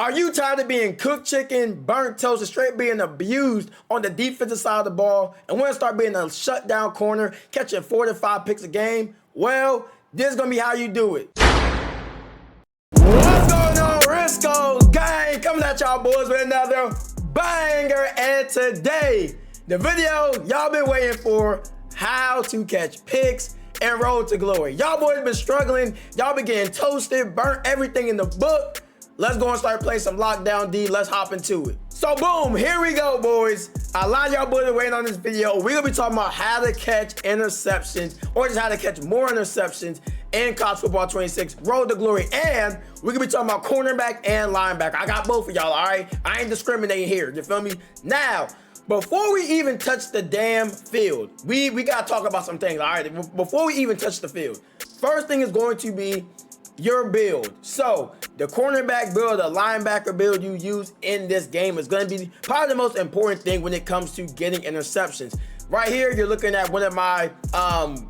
Are you tired of being cooked chicken, burnt toast, and straight being abused on the defensive side of the ball and want to start being a shutdown corner, catching 4 to 5 picks a game? Well, this is going to be how you do it. What's going on, Jurrisco gang? Coming at y'all boys with another banger. And today, the video y'all been waiting for, how to catch picks and road to glory. Y'all boys been struggling. Y'all been getting toasted, burnt everything in the book. Let's go and start playing some Lockdown D. Let's hop into it. So boom, here we go, boys. A lot of y'all boys are waiting on this video. We're gonna be talking about how to catch interceptions, or just how to catch more interceptions in college football 26, road to glory. And we're gonna be talking about cornerback and linebacker. I got both of y'all, all right? I ain't discriminating here, you feel me? Now, before we even touch the damn field, we gotta talk about some things, all right? Before we even touch the field, first thing is going to be your build. So the cornerback build, the linebacker build you use in this game is going to be probably the most important thing when it comes to getting interceptions. Right here, you're looking at one of my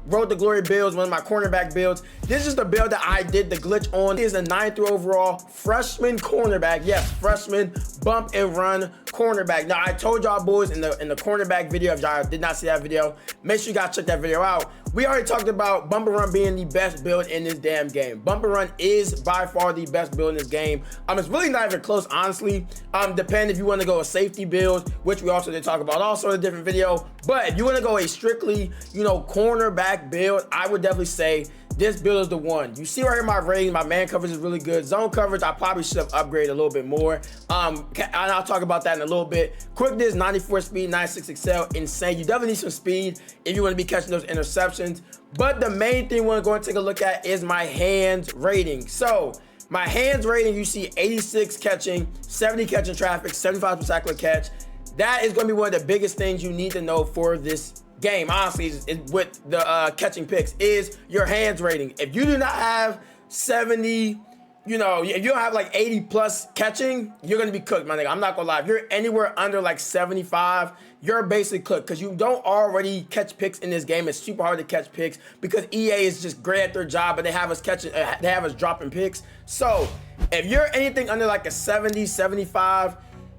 road to glory builds, one of my cornerback builds. This is the build that I did the glitch on. It is a 9th overall freshman cornerback. Yes, freshman bump and run cornerback. Now, I told y'all boys in the cornerback video, if y'all did not see that video, make sure you guys check that video out. We already talked about bump and run being the best build in this damn game. Bump and run is by far the best build in this game. It's really not even close, honestly. Depending if you want to go a safety build, which we also did talk about also in a different video. But if you want to go a strictly, cornerback build, I would definitely say this build is the one. You see right here my rating, my man coverage is really good. Zone coverage, I probably should have upgraded a little bit more. And I'll talk about that in a little bit. Quickness, 94 speed, 96 excel, insane. You definitely need some speed if you want to be catching those interceptions. But the main thing we're going to take a look at is my hands rating. So my hands rating, you see 86 catching, 70 catching traffic, 75 tackler catch. That is going to be one of the biggest things you need to know for this game, honestly, is with the catching picks, is your hands rating. If you do not have 70, if you don't have like 80 plus catching, you're gonna be cooked, my nigga. I'm not gonna lie. If you're anywhere under like 75, you're basically cooked, because you don't already catch picks in this game. It's super hard to catch picks because EA is just great at their job, but they have us catching, they have us dropping picks. So if you're anything under like a 70, 75,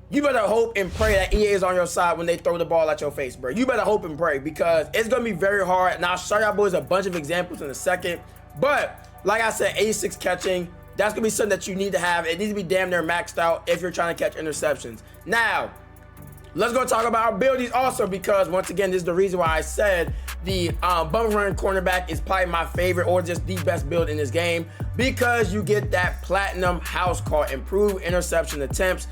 you better hope and pray that EA is on your side when they throw the ball at your face, bro. You better hope and pray, because it's going to be very hard. And I'll show y'all boys a bunch of examples in a second. But like I said, 86 catching, that's going to be something that you need to have. It needs to be damn near maxed out if you're trying to catch interceptions. Now, let's go talk about abilities also, because once again, this is the reason why I said the bump run cornerback is probably my favorite, or just the best build in this game, because you get that platinum house call, improved interception attempts.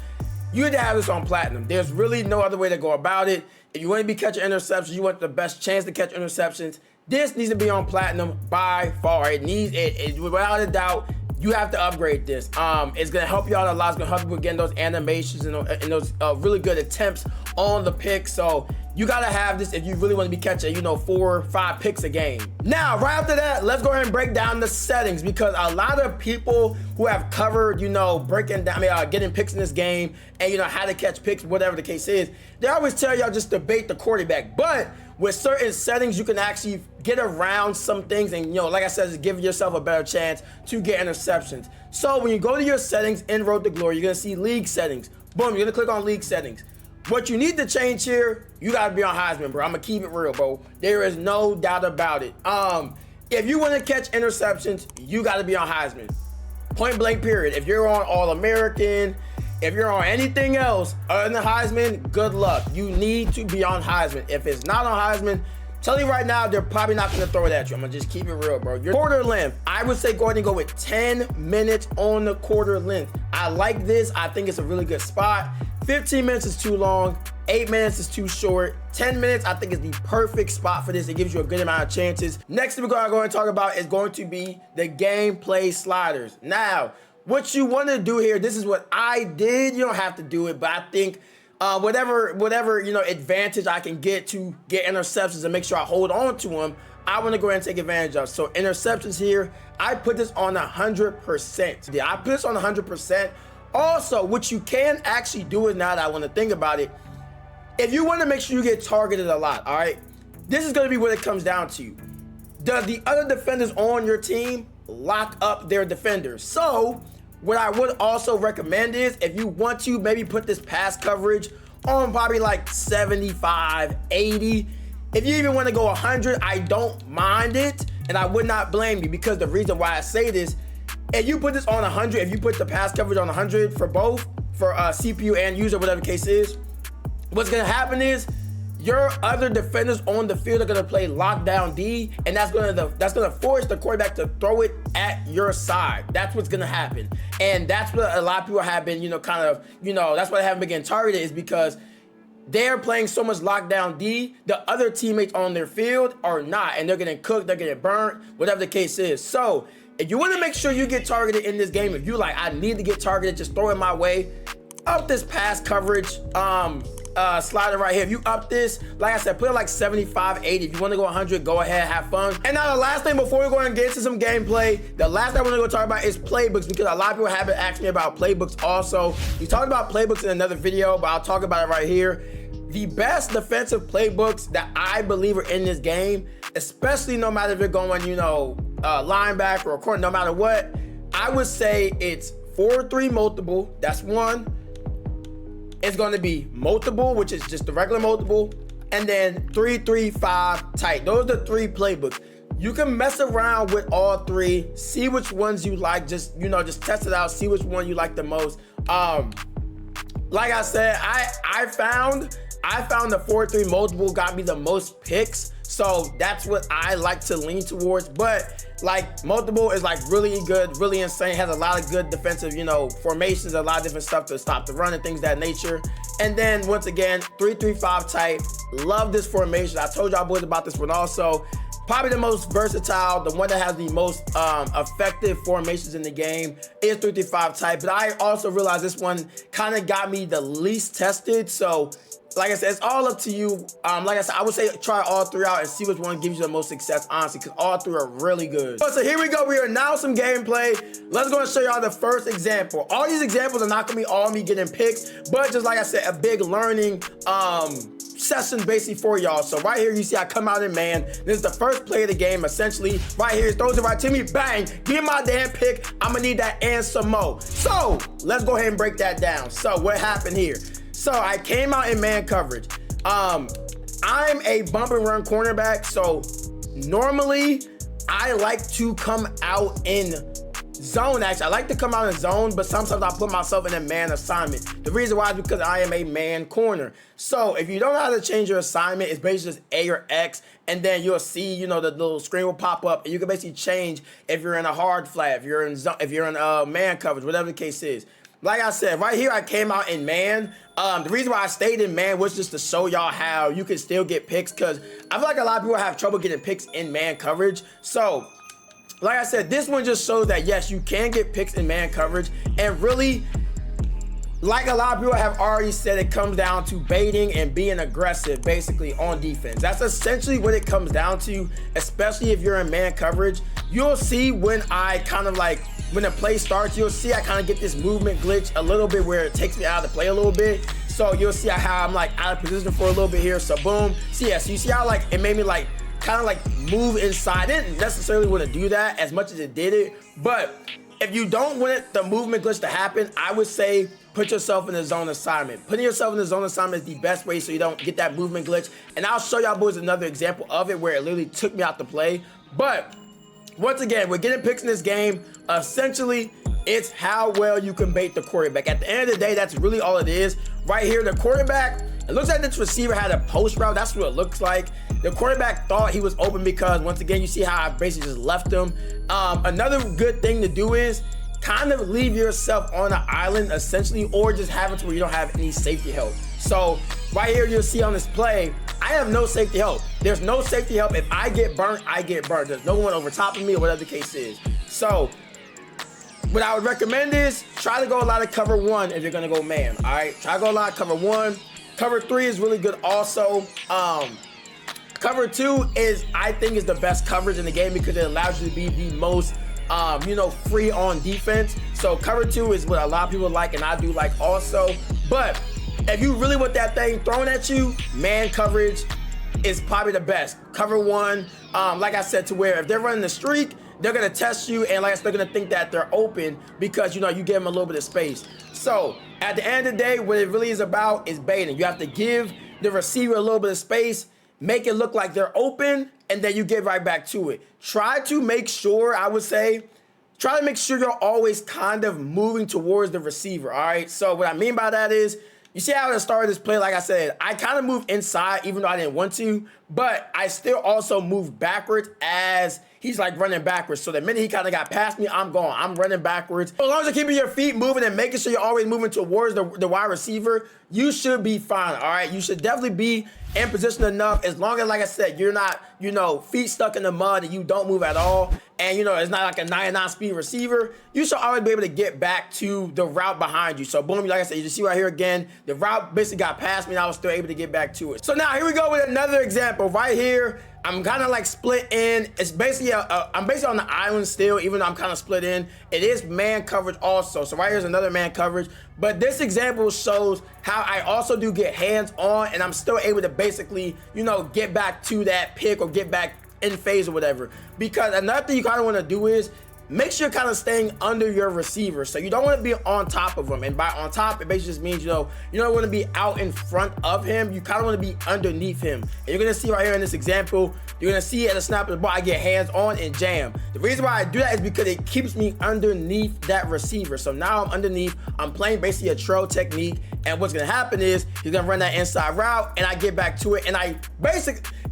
You need to have this on platinum. There's really no other way to go about it. If you want to be catching interceptions, you want the best chance to catch interceptions, this needs to be on platinum by far. It needs it without a doubt. You have to upgrade this. It's gonna help you out a lot. It's gonna help you with getting those animations and those really good attempts on the pick. So you gotta have this if you really want to be catching 4 or 5 picks a game. Now, right after that, let's go ahead and break down the settings, because a lot of people who have covered, breaking down, getting picks in this game, and how to catch picks, whatever the case is, they always tell y'all just debate the quarterback. But with certain settings, you can actually get around some things, and like I said, just give yourself a better chance to get interceptions. So when you go to your settings in Road to Glory, you're gonna see league settings. Boom, you're gonna click on league settings. What you need to change here, you gotta be on Heisman, bro. I'm gonna keep it real, bro. There is no doubt about it. If you wanna catch interceptions, you gotta be on Heisman. Point blank period. If you're on All-American, if you're on anything else other than Heisman, good luck. You need to be on Heisman. If it's not on Heisman, tell you right now, they're probably not gonna throw it at you. I'm gonna just keep it real, bro. Your quarter length, I would say go ahead and go with 10 minutes on the quarter length. I like this. I think it's a really good spot. 15 minutes is too long. 8 minutes is too short. 10 minutes, I think, is the perfect spot for this. It gives you a good amount of chances. Next thing we're gonna go and talk about is going to be the gameplay sliders. Now, what you want to do here, this is what I did. You don't have to do it, but I think whatever advantage I can get to get interceptions and make sure I hold on to them, I want to go ahead and take advantage of. So interceptions here, I put this on 100%. Yeah, I put this on 100%. Also, what you can actually do is, now that I want to think about it, if you want to make sure you get targeted a lot, all right, this is going to be what it comes down to. Does the other defenders on your team lock up their defenders? So What I would also recommend is if you want to maybe put this pass coverage on probably like 75, 80. If you even want to go 100, I don't mind it, and I would not blame you, because the reason why I say this, if you put this on 100, if you put the pass coverage on 100 for both, for CPU and user, whatever the case is, what's gonna happen is your other defenders on the field are gonna play lockdown D, and that's gonna force the quarterback to throw it at your side. That's what's gonna happen, and that's what a lot of people have been, that's why they haven't been getting targeted, is because they're playing so much lockdown D, the other teammates on their field are not, and they're getting cooked, they're getting burnt, whatever the case is. So if you want to make sure you get targeted in this game, if you like, I need to get targeted, just throw it my way, up this pass coverage slider right here. If you up this, like I said, put it like 75, 80. If you want to go 100, go ahead, have fun. And now the last thing before we go and get into some gameplay, the last thing I want to go talk about is playbooks, because a lot of people have been asking me about playbooks also. We talked about playbooks in another video, but I'll talk about it right here. The best defensive playbooks that I believe are in this game, especially no matter if you're going, linebacker or corner, no matter what, I would say it's 4-3 multiple. That's one. It's going to be multiple, which is just the regular multiple, and then 3-3-5 tight. Those are the 3 playbooks. You can mess around with all 3, see which ones you like, just test it out, see which one you like the most. Like I said, I found the 4-3 multiple got me the most picks, so that's what I like to lean towards. But like multiple is like really good, really insane, has a lot of good defensive, formations, a lot of different stuff to stop the run and things of that nature. And then once again, 3-3-5 type, love this formation. I told y'all boys about this one also. Probably the most versatile, the one that has the most effective formations in the game is 3-3-5 type. But I also realized this one kind of got me the least tested. So like I said, it's all up to you. Like I said, I would say try all 3 out and see which one gives you the most success, honestly, because all 3 are really good. So here we go. We are now some gameplay. Let's go and show y'all the first example. All these examples are not gonna be all me getting picks, but just like I said, a big learning session basically for y'all. So right here, you see I come out in man. This is the first play of the game, essentially. Right here, it throws it right to me. Bang! Give me my damn pick. I'm gonna need that and some more. So let's go ahead and break that down. So what happened here? So I came out in man coverage. I'm a bump and run cornerback, so normally I like to come out in zone. Actually, I like to come out in zone, but sometimes I put myself in a man assignment. The reason why is because I am a man corner. So if you don't know how to change your assignment, it's basically just A or X, and then you'll see, the little screen will pop up, and you can basically change if you're in a hard flat, if you're in man coverage, whatever the case is. Like I said, right here I came out in man. The reason why I stayed in man was just to show y'all how you can still get picks, because I feel like a lot of people have trouble getting picks in man coverage. So like I said, this one just shows that yes, you can get picks in man coverage, and really, like a lot of people have already said, it comes down to baiting and being aggressive basically on defense. That's essentially what it comes down to, especially if you're in man coverage. You'll see when when the play starts, you'll see I kind of get this movement glitch a little bit where it takes me out of the play a little bit. So you'll see how I'm like out of position for a little bit here. So boom. So yeah, so you see how like it made me like kind of like move inside. I didn't necessarily want to do that as much as it did it. But if you don't want the movement glitch to happen, I would say put yourself in the zone assignment. Putting yourself in the zone assignment is the best way so you don't get that movement glitch. And I'll show y'all boys another example of it where it literally took me out the play. But once again, we're getting picks in this game. Essentially, it's how well you can bait the quarterback. At the end of the day, that's really all it is. Right here, the quarterback, it looks like this receiver had a post route. That's what it looks like. The quarterback thought he was open because, once again, you see how I basically just left him. Another good thing to do is kind of leave yourself on an island, essentially, or just have it to where you don't have any safety help. So right here, you'll see on this play, I have no safety help. There's no safety help. If I get burnt, I get burnt. There's no one over top of me or whatever the case is. So what I would recommend is try to go a lot of cover 1 if you're gonna go man. All right, try to go a lot of cover 1. Cover 3 is really good also. Cover 2 I think is the best coverage in the game because it allows you to be the most free on defense. So cover 2 is what a lot of people like, and I do like also. But if you really want that thing thrown at you, man coverage is probably the best. Cover 1, like I said, to where if they're running the streak, they're gonna test you, and like I said, they're gonna think that they're open because, you know, you give them a little bit of space. So at the end of the day, what it really is about is baiting. You have to give the receiver a little bit of space, make it look like they're open, and then you get right back to it. Try to make sure, I would say, try to make sure you're always kind of moving towards the receiver, all right? So what I mean by that is, you see how I started this play, like I said, I kind of moved inside even though I didn't want to, but I still also moved backwards as he's like running backwards. So the minute he kind of got past me, I'm gone. I'm running backwards. As long as you're keeping your feet moving and making sure you're always moving towards the wide receiver, you should be fine, all right? You should definitely be in position enough, as long as, like I said, you're not, you know, feet stuck in the mud and you don't move at all, and, you know, it's not like a 99 speed receiver, you should always be able to get back to the route behind you. So boom, like I said, you just see right here again, the route basically got past me and I was still able to get back to it. So now here we go with another example right here. I'm kind of like split in. It's basically, I'm basically on the island still, even though I'm kind of split in. It is man coverage also. So right here's another man coverage. But this example shows how I also do get hands on and I'm still able to basically, you know, get back to that pick or get back in phase or whatever. Because another thing you kind of want to do is make sure you're kind of staying under your receiver. So you don't want to be on top of him. And by on top, it basically just means, you don't want to be out in front of him. You kind of want to be underneath him. And you're going to see right here in this example, you're going to see at the snap of the ball, I get hands on and jam. The reason why I do that is because it keeps me underneath that receiver. So now I'm underneath, I'm playing basically a trail technique. And what's going to happen is he's going to run that inside route and I get back to it. And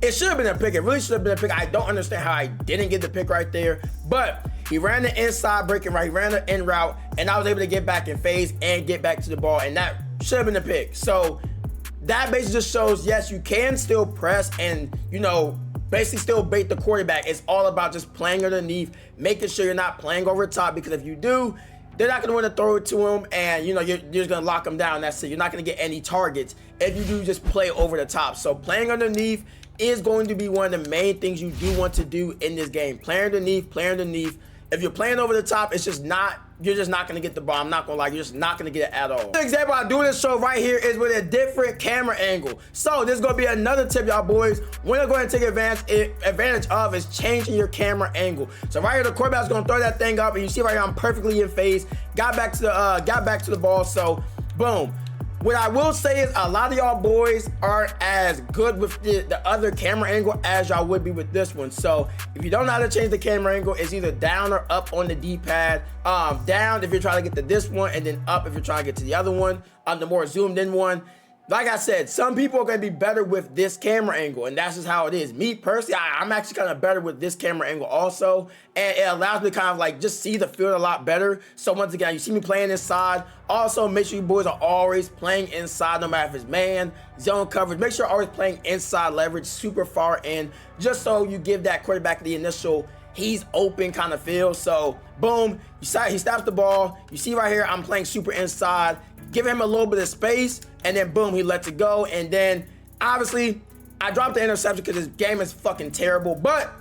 it should have been a pick. It really should have been a pick. I don't understand how I didn't get the pick right there. But he ran the inside breaking right, he ran the in route, and I was able to get back in phase and get back to the ball, and that should have been the pick. So that basically just shows, yes, you can still press and, you know, basically still bait the quarterback. It's all about just playing underneath, making sure you're not playing over top, because if you do, they're not going to want to throw it to him, and, you know, you're just going to lock him down. That's it. You're not going to get any targets if you do just play over the top. So playing underneath is going to be one of the main things you do want to do in this game. Play underneath, play underneath. If you're playing over the top, it's just not, you're just not going to get the ball. I'm not going to lie, you're just not going to get it at all. The example I do in this show right here is with a different camera angle. So this is going to be another tip, y'all boys. When you're going to take advantage of is changing your camera angle. So right here, the quarterback's going to throw that thing up, and you see right here, I'm perfectly in phase. Got back to the ball. So boom. What I will say is a lot of y'all boys aren't as good with the other camera angle as y'all would be with this one. So if you don't know how to change the camera angle, it's either down or up on the D-pad. Down if you're trying to get to this one, and then up if you're trying to get to the other one, the more zoomed in one. Like I said, some people are going to be better with this camera angle, and that's just how it is. Me personally, I'm actually kind of better with this camera angle also, and it allows me to kind of like just see the field a lot better. So once again, you see me playing inside. Also, make sure you boys are always playing inside, no matter if it's man, zone coverage. Make sure you're always playing inside leverage, super far in, just so you give that quarterback the initial he's open kind of feel. So boom, he snaps the ball. You see right here, I'm playing super inside. Give him a little bit of space, and then boom, he lets it go. And then obviously I dropped the interception because this game is fucking terrible, but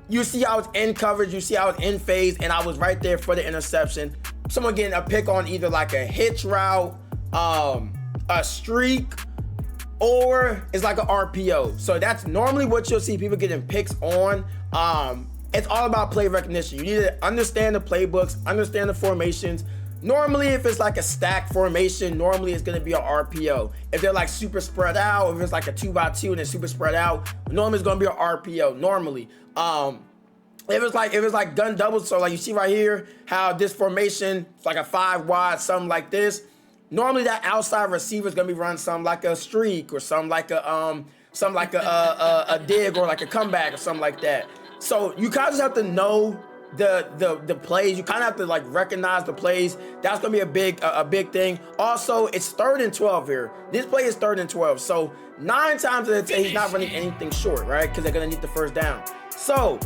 you see I was in coverage, you see I was in phase, and I was right there for the interception. Someone getting a pick on either like a hitch route, a streak, or it's like an RPO. So that's normally what you'll see people getting picks on. It's all about play recognition. You need to understand the playbooks, understand the formations. Normally, if it's like a stack formation, normally it's going to be an RPO. If they're like super spread out, if it's like a 2x2 and it's super spread out, normally it's going to be an RPO. Normally, if it's like gun doubles, so like you see right here, how this formation is like a 5 wide, something like this. Normally, that outside receiver is going to be running something like a streak or something like a dig or like a comeback or something like that. So you kind of just have to know the plays. You kind of have to like recognize the plays. That's gonna be a big thing. Also, it's 3rd and 12 here. This play is 3rd and 12. So 9 times out of 10, he's not running anything short, right? Because they're gonna need the first down. So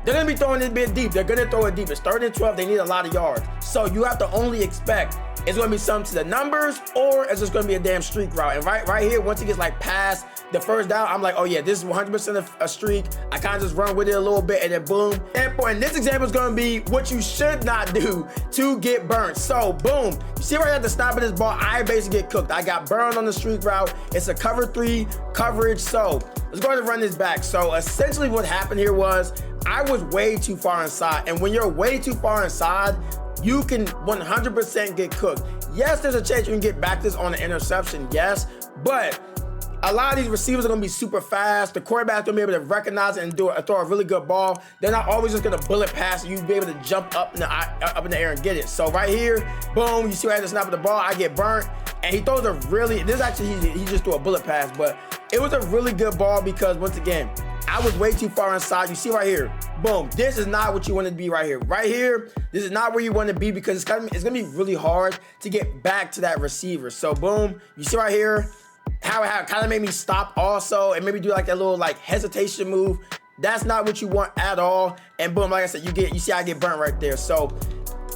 they're gonna be throwing it a bit deep. They're gonna throw it deep. It's 3rd and 12. They need a lot of yards. So you have to only expect it's gonna be something to the numbers, or it's just gonna be a damn streak route. And right here, once he gets like past the first down, I'm like, oh yeah, this is 100% a streak. I kind of just run with it a little bit, and then boom. And this example is gonna be what you should not do to get burnt. So boom, you see right at the snap of this ball, I basically get cooked. I got burned on the streak route. It's a cover 3 coverage. So let's go ahead and run this back. So essentially what happened here was I was way too far inside. And when you're way too far inside, you can 100% get cooked. Yes, there's a chance you can get back this on an interception, yes, but a lot of these receivers are gonna be super fast. The quarterback's gonna be able to recognize it and throw a really good ball. They're not always just gonna bullet pass you. You'll be able to jump up in the air and get it. So right here, boom, you see where I had to snap at the ball, I get burnt. And he throws a really, this actually, he just threw a bullet pass, but it was a really good ball because once again, I was way too far inside. You see right here, boom, this is not what you want to be right here. Right here, this is not where you want to be because it's gonna be really hard to get back to that receiver. So boom, you see right here, how it kind of made me stop also and maybe do like that little like hesitation move. That's not what you want at all. And boom, like I said, you see I get burnt right there. So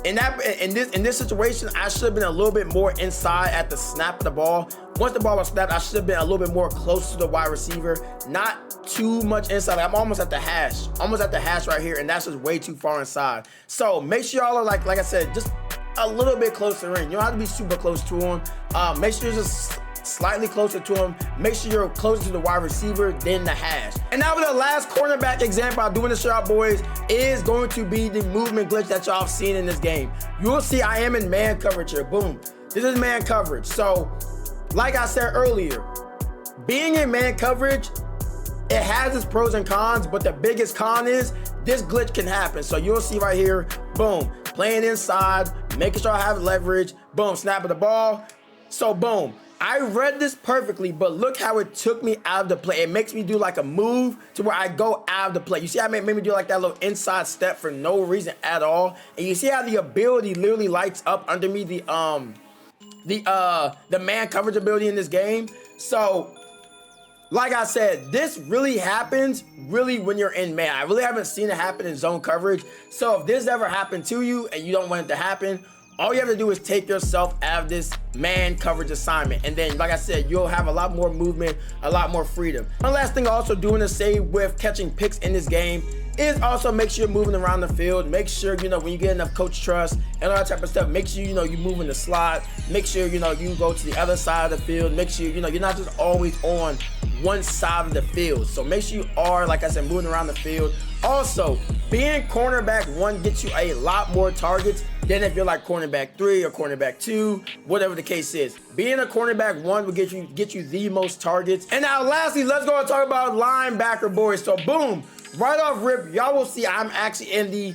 in this situation, I should have been a little bit more inside at the snap of the ball. Once the ball was snapped, I should have been a little bit more close to the wide receiver, not too much inside. I'm almost at the hash right here, and that's just way too far inside. So make sure y'all are like I said, just a little bit closer in. You don't have to be super close to him. Make sure you're just slightly closer to him. Make sure you're closer to the wide receiver than the hash. And now for the last cornerback example I'm doing this show out, boys, is going to be the movement glitch that y'all have seen in this game. You will see I am in man coverage here. Boom. This is man coverage. So, like I said earlier, being in man coverage, it has its pros and cons, but the biggest con is this glitch can happen. So you'll see right here, boom, playing inside, making sure I have leverage, boom, snapping the ball. So boom, I read this perfectly, but look how it took me out of the play. It makes me do like a move to where I go out of the play. You see how it made me do like that little inside step for no reason at all. And you see how the ability literally lights up under me, the man coverage ability in this game. So like I said, this really happens when you're in man. I really haven't seen it happen in zone coverage. So if this ever happened to you and you don't want it to happen, all you have to do is take yourself out of this man coverage assignment. And then, like I said, you'll have a lot more movement, a lot more freedom. One last thing I also do want to say with catching picks in this game is also make sure you're moving around the field. Make sure, when you get enough coach trust and all that type of stuff, make sure, you move in the slot. Make sure, you go to the other side of the field. Make sure, you're not just always on one side of the field. So make sure you are, like I said, moving around the field. Also, being cornerback 1 gets you a lot more targets than if you're like cornerback 3 or cornerback 2, whatever the case is. Being a cornerback 1 will get you the most targets. And now lastly, let's go and talk about linebacker, boys. So boom, right off rip, y'all will see I'm actually in the,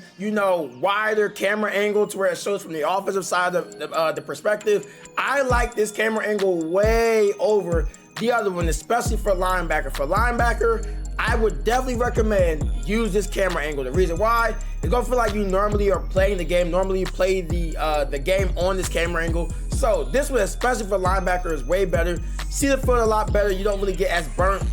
wider camera angle to where it shows from the offensive side of the perspective. I like this camera angle way over the other one, especially for linebacker. For linebacker, I would definitely recommend use this camera angle. The reason why, it's gonna feel like you normally are playing the game. Normally you play the game on this camera angle. So this one, especially for linebacker, is way better. See the foot a lot better. You don't really get as burnt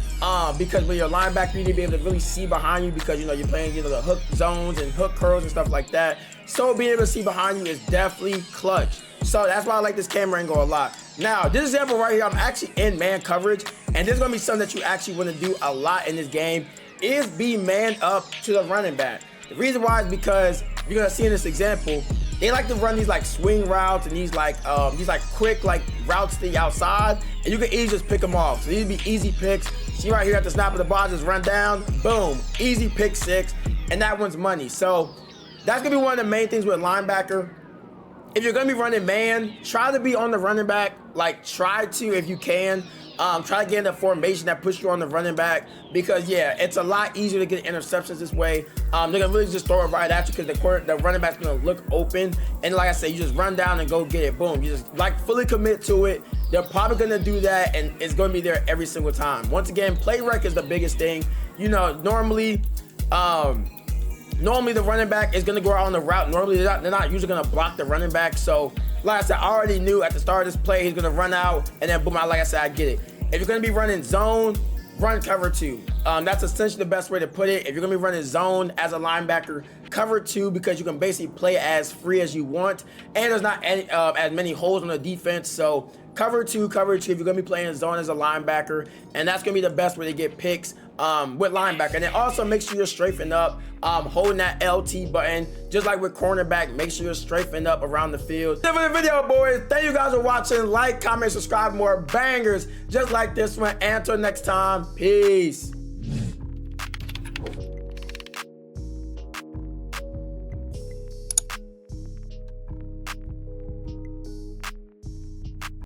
because when you're a linebacker, you need to be able to really see behind you because you're playing the hook zones and hook curls and stuff like that. So being able to see behind you is definitely clutch. So that's why I like this camera angle a lot. Now, this example right here, I'm actually in man coverage, and this is gonna be something that you actually wanna do a lot in this game, is be man up to the running back. The reason why is because you're gonna see in this example, they like to run these like swing routes and these quick routes to the outside, and you can easily just pick them off. So these would be easy picks. See right here at the snap of the ball, just run down, boom, easy pick 6, and that one's money. So that's gonna be one of the main things with linebacker. If you're gonna be running man, try to be on the running back. Try to, if you can, try to get in a formation that puts you on the running back because yeah, it's a lot easier to get interceptions this way. They're gonna really just throw it right at you because the running back's gonna look open. And like I said, you just run down and go get it. Boom. You just fully commit to it. They're probably gonna do that, and it's gonna be there every single time. Once again, play rec is the biggest thing. Normally the running back is gonna go out on the route. Normally they're not usually gonna block the running back. So like I said, I already knew at the start of this play he's gonna run out, and then boom, like I said, I get it. If you're gonna be running zone, run cover 2. That's essentially the best way to put it. If you're gonna be running zone as a linebacker, cover 2 because you can basically play as free as you want, and there's not as many holes on the defense. So cover 2 if you're gonna be playing zone as a linebacker, and that's gonna be the best way to get picks with linebacker. And then also make sure you're strafing up, holding that LT button, just like with cornerback. Make sure you're strafing up around the field. That's it for the video, boys. Thank you guys for watching. Like, comment, subscribe, more bangers just like this one. And until next time, peace.